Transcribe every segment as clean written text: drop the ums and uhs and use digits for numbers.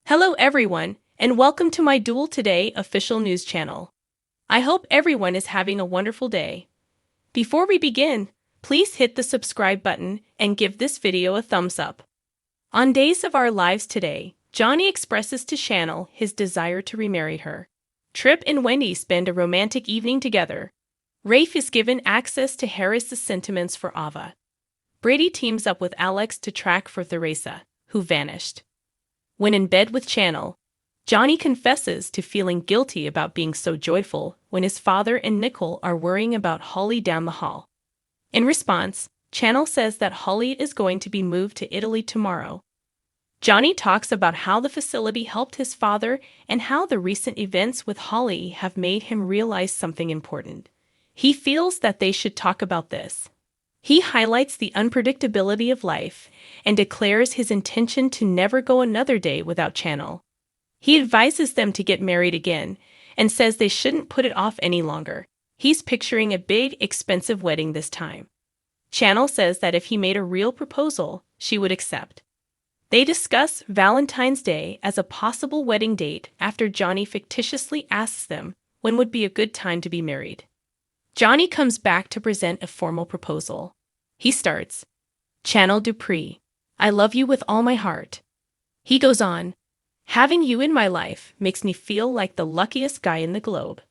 Hello everyone, and welcome to my Duel Today official news channel. I hope everyone is having a wonderful day. Before we begin, please hit the subscribe button and give this video a thumbs up. On Days of Our Lives today, Johnny expresses to Chanel his desire to remarry her. Tripp and Wendy spend a romantic evening together. Rafe is given access to Harris's sentiments for Ava. Brady teams up with Alex to track for Theresa, who vanished. When in bed with Chanel, Johnny confesses to feeling guilty about being so joyful when his father and Nicole are worrying about Holly down the hall. In response, Chanel says that Holly is going to be moved to Italy tomorrow. Johnny talks about how the facility helped his father and how the recent events with Holly have made him realize something important. He feels that they should talk about this. He highlights the unpredictability of life and declares his intention to never go another day without Chanel. He advises them to get married again and says they shouldn't put it off any longer. He's picturing a big, expensive wedding this time. Chanel says that if he made a real proposal, she would accept. They discuss Valentine's Day as a possible wedding date after Johnny fictitiously asks them when would be a good time to be married. Johnny comes back to present a formal proposal. He starts, "Chanel Dupree, I love you with all my heart." He goes on, "Having you in my life makes me feel like the luckiest guy in the globe.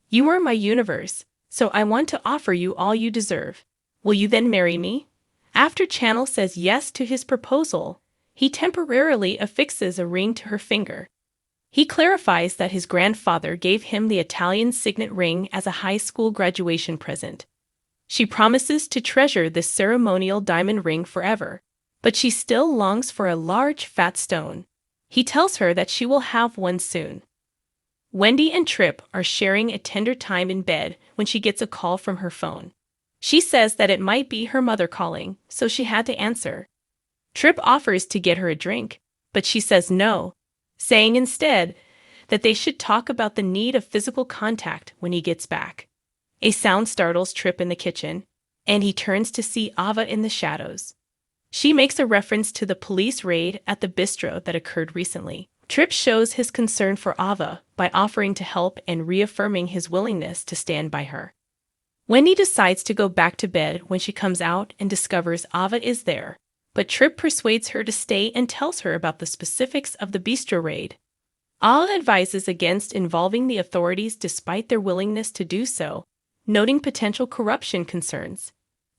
You are my universe, so I want to offer you all you deserve. Will you then marry me?" After Chanel says yes to his proposal, he temporarily affixes a ring to her finger. He clarifies that his grandfather gave him the Italian signet ring as a high school graduation present. She promises to treasure this ceremonial diamond ring forever, but she still longs for a large, fat stone. He tells her that she will have one soon. Wendy and Tripp are sharing a tender time in bed when she gets a call from her phone. She says that it might be her mother calling, so she had to answer. Tripp offers to get her a drink, but she says no, saying instead that they should talk about the need of physical contact when he gets back. A sound startles Tripp in the kitchen, and he turns to see Ava in the shadows. She makes a reference to the police raid at the Bistro that occurred recently. Tripp shows his concern for Ava by offering to help and reaffirming his willingness to stand by her. Wendy decides to go back to bed when she comes out and discovers Ava is there, but Tripp persuades her to stay and tells her about the specifics of the Bistro raid. Ava advises against involving the authorities despite their willingness to do so, noting potential corruption concerns.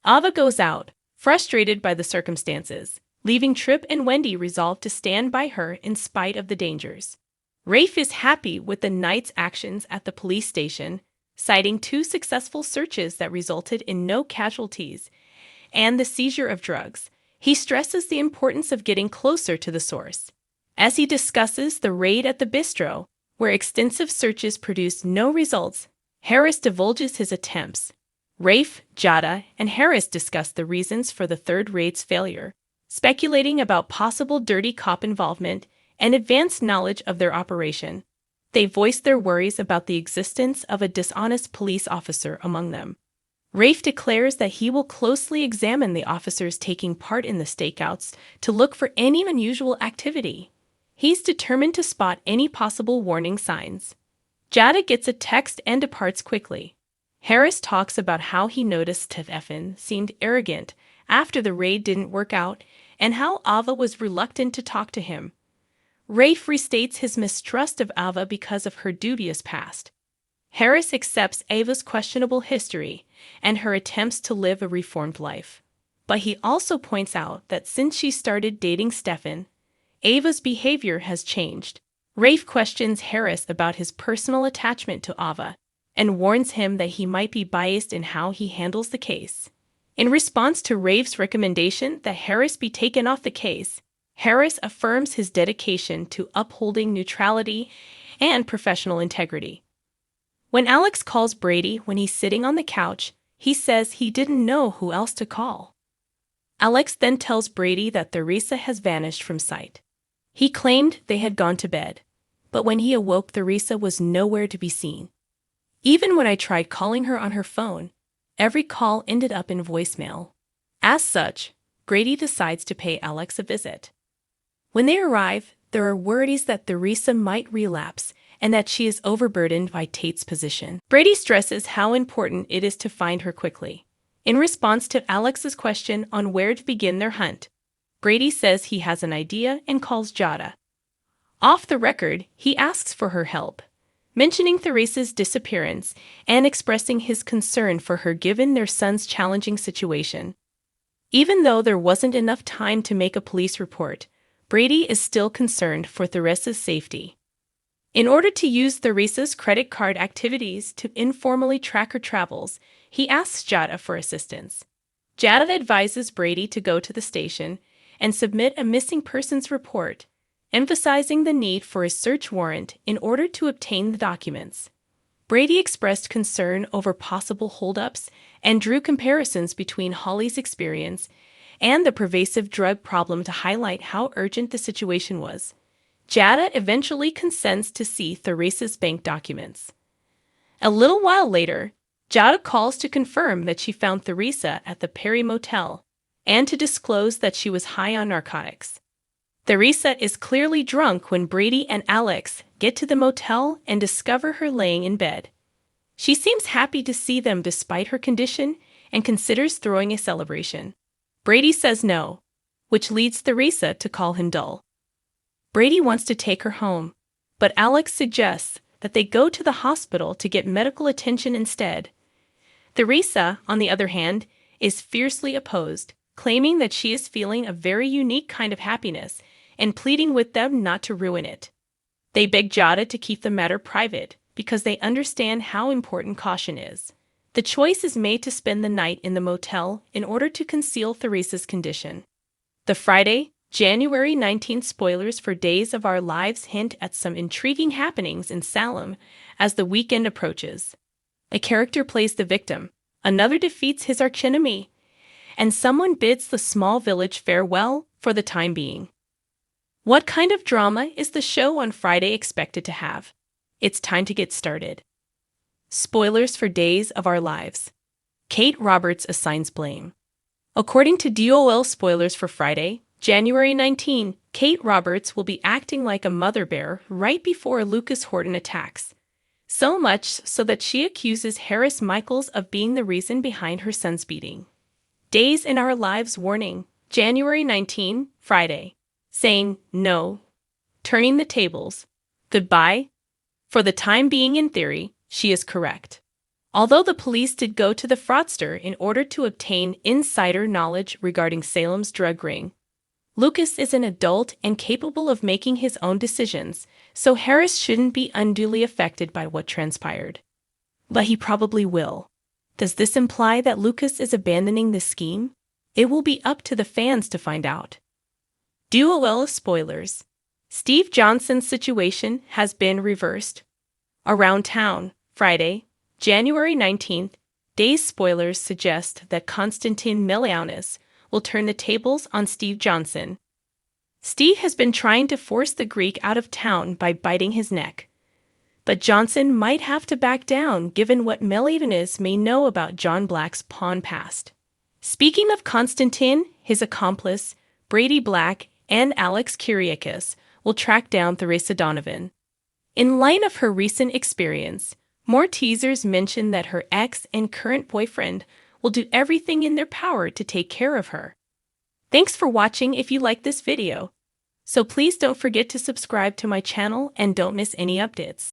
Ava goes out, frustrated by the circumstances, leaving Tripp and Wendy resolved to stand by her in spite of the dangers. Rafe is happy with the night's actions at the police station, citing 2 successful searches that resulted in no casualties and the seizure of drugs. He stresses the importance of getting closer to the source. As he discusses the raid at the Bistro, where extensive searches produced no results, Harris divulges his attempts. Rafe, Jada, and Harris discuss the reasons for the third raid's failure, speculating about possible dirty cop involvement and advanced knowledge of their operation. They voice their worries about the existence of a dishonest police officer among them. Rafe declares that he will closely examine the officers taking part in the stakeouts to look for any unusual activity. He's determined to spot any possible warning signs. Jada gets a text and departs quickly. Harris talks about how he noticed Stefan seemed arrogant after the raid didn't work out and how Ava was reluctant to talk to him. Rafe restates his mistrust of Ava because of her dubious past. Harris accepts Ava's questionable history and her attempts to live a reformed life. But he also points out that since she started dating Stefan, Ava's behavior has changed. Rafe questions Harris about his personal attachment to Ava and warns him that he might be biased in how he handles the case. In response to Rafe's recommendation that Harris be taken off the case, Harris affirms his dedication to upholding neutrality and professional integrity. When Alex calls Brady when he's sitting on the couch, he says he didn't know who else to call. Alex then tells Brady that Theresa has vanished from sight. He claimed they had gone to bed, but when he awoke, Theresa was nowhere to be seen. Even when I tried calling her on her phone, every call ended up in voicemail. As such, Brady decides to pay Alex a visit. When they arrive, there are worries that Theresa might relapse and that she is overburdened by Tate's position. Brady stresses how important it is to find her quickly. In response to Alex's question on where to begin their hunt, Brady says he has an idea and calls Jada. Off the record, he asks for her help, mentioning Theresa's disappearance and expressing his concern for her given their son's challenging situation. Even though there wasn't enough time to make a police report, Brady is still concerned for Theresa's safety. In order to use Theresa's credit card activities to informally track her travels, he asks Jada for assistance. Jada advises Brady to go to the station and submit a missing persons report, emphasizing the need for a search warrant in order to obtain the documents. Brady expressed concern over possible holdups and drew comparisons between Holly's experience and the pervasive drug problem to highlight how urgent the situation was. Jada eventually consents to see Theresa's bank documents. A little while later, Jada calls to confirm that she found Theresa at the Perry Motel and to disclose that she was high on narcotics. Theresa is clearly drunk when Brady and Alex get to the motel and discover her laying in bed. She seems happy to see them despite her condition and considers throwing a celebration. Brady says no, which leads Theresa to call him dull. Brady wants to take her home, but Alex suggests that they go to the hospital to get medical attention instead. Theresa, on the other hand, is fiercely opposed, claiming that she is feeling a very unique kind of happiness and pleading with them not to ruin it. They beg Jada to keep the matter private because they understand how important caution is. The choice is made to spend the night in the motel in order to conceal Theresa's condition. The Friday, January 19th spoilers for Days of Our Lives hint at some intriguing happenings in Salem as the weekend approaches. A character plays the victim, another defeats his archenemy, and someone bids the small village farewell for the time being. What kind of drama is the show on Friday expected to have? It's time to get started. Spoilers for Days of Our Lives. Kate Roberts assigns blame. According to DOL spoilers for Friday, January 19, Kate Roberts will be acting like a mother bear right before Lucas Horton attacks. So much so that she accuses Harris Michaels of being the reason behind her son's beating. Days in Our Lives warning, January 19, Friday. Saying no. Turning the tables. Goodbye. For the time being, in theory, she is correct. Although the police did go to the fraudster in order to obtain insider knowledge regarding Salem's drug ring, Lucas is an adult and capable of making his own decisions, so Harris shouldn't be unduly affected by what transpired. But he probably will. Does this imply that Lucas is abandoning the scheme? It will be up to the fans to find out. DOL spoilers. Steve Johnson's situation has been reversed. Around Town, Friday, January 19th, Days spoilers suggest that Konstantin Melianis will turn the tables on Steve Johnson. Steve has been trying to force the Greek out of town by biting his neck. But Johnson might have to back down given what Melianis may know about John Black's pawn past. Speaking of Konstantin, his accomplice, Brady Black, and Alex Kyriakis will track down Theresa Donovan. In light of her recent experience, more teasers mention that her ex and current boyfriend will do everything in their power to take care of her. Thanks for watching if you like this video. So please don't forget to subscribe to my channel and don't miss any updates.